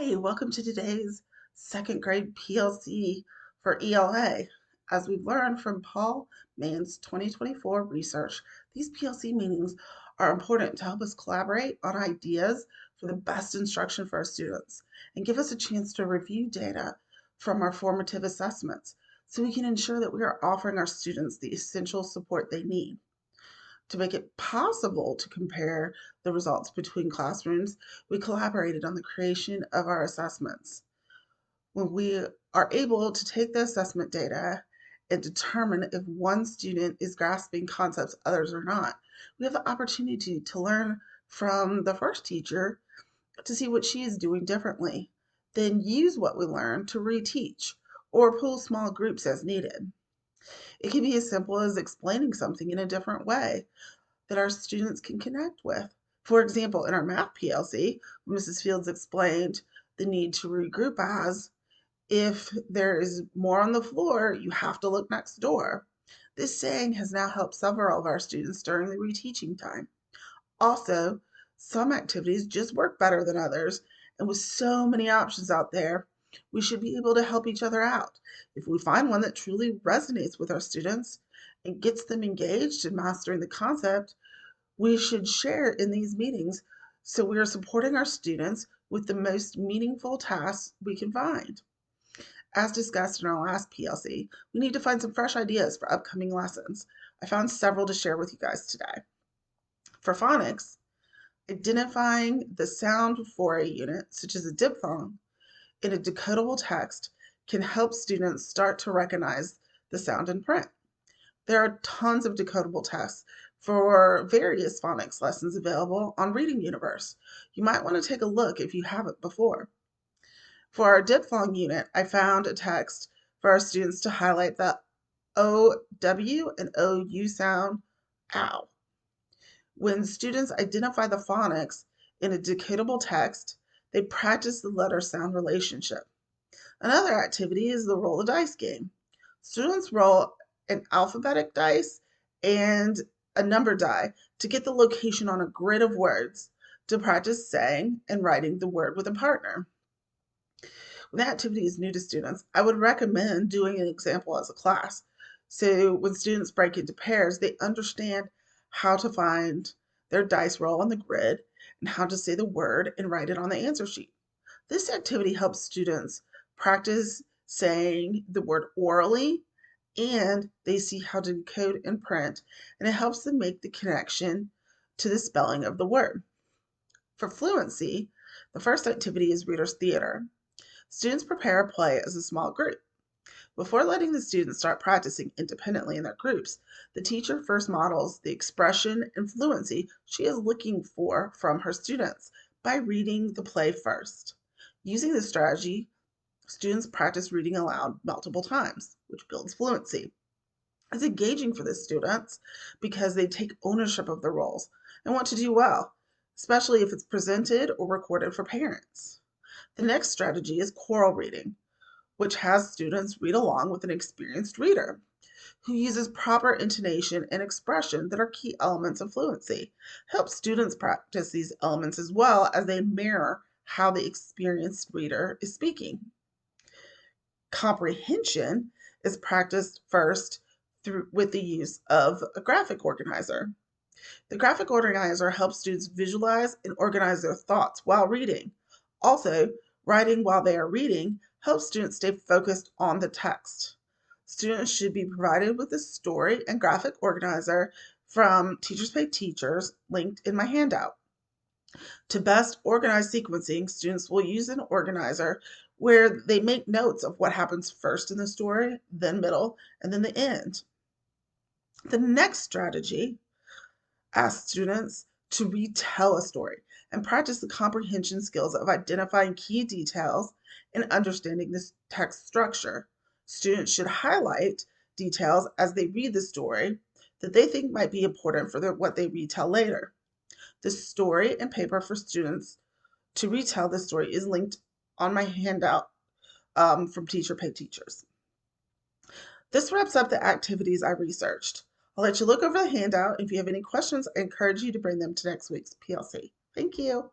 Hey, welcome to today's second grade PLC for ELA. As we've learned from Paul Mann's 2024 research, these PLC meetings are important to help us collaborate on ideas for the best instruction for our students and give us a chance to review data from our formative assessments so we can ensure that we are offering our students the essential support they need. To make it possible to compare the results between classrooms, we collaborated on the creation of our assessments. When we are able to take the assessment data and determine if one student is grasping concepts others are not, we have the opportunity to learn from the first teacher to see what she is doing differently, then use what we learned to reteach or pull small groups as needed. It can be as simple as explaining something in a different way that our students can connect with. For example, in our math PLC, Mrs. Fields explained the need to regroup as if there is more on the floor, you have to look next door. This saying has now helped several of our students during the reteaching time. Also, some activities just work better than others, and with so many options out there, we should be able to help each other out. If we find one that truly resonates with our students and gets them engaged in mastering the concept, we should share in these meetings so we are supporting our students with the most meaningful tasks we can find. As discussed in our last PLC, we need to find some fresh ideas for upcoming lessons. I found several to share with you guys today. For phonics, identifying the sound for a unit, such as a diphthong, in a decodable text can help students start to recognize the sound in print. There are tons of decodable tests for various phonics lessons available on Reading Universe. You might want to take a look if you haven't before. For our diphthong unit, I found a text for our students to highlight the OW and OU sound, ow. When students identify the phonics in a decodable text, they practice the letter sound relationship. Another activity is the roll a dice game. Students roll an alphabetic dice and a number die to get the location on a grid of words to practice saying and writing the word with a partner. When the activity is new to students, I would recommend doing an example as a class. So when students break into pairs, they understand how to find their dice roll on the grid and how to say the word and write it on the answer sheet. This activity helps students practice saying the word orally, and they see how to decode and print, and it helps them make the connection to the spelling of the word. For fluency, the first activity is reader's theater. Students prepare a play as a small group. Before letting the students start practicing independently in their groups, the teacher first models the expression and fluency she is looking for from her students by reading the play first. Using this strategy, students practice reading aloud multiple times, which builds fluency. It's engaging for the students because they take ownership of their roles and want to do well, especially if it's presented or recorded for parents. The next strategy is choral reading, which has students read along with an experienced reader who uses proper intonation and expression that are key elements of fluency. Help students practice these elements as well as they mirror how the experienced reader is speaking. Comprehension is practiced first with the use of a graphic organizer. The graphic organizer helps students visualize and organize their thoughts while reading. Also, writing while they are reading helps students stay focused on the text. Students should be provided with a story and graphic organizer from Teachers Pay Teachers linked in my handout. To best organize sequencing, students will use an organizer where they make notes of what happens first in the story, then middle, and then the end. The next strategy asks students to retell a story and practice the comprehension skills of identifying key details and understanding this text structure. Students should highlight details as they read the story that they think might be important for what they retell later. The story and paper for students to retell the story is linked on my handout from Teacher Pay Teachers. This wraps up the activities I researched. I'll let you look over the handout. If you have any questions, I encourage you to bring them to next week's PLC. Thank you.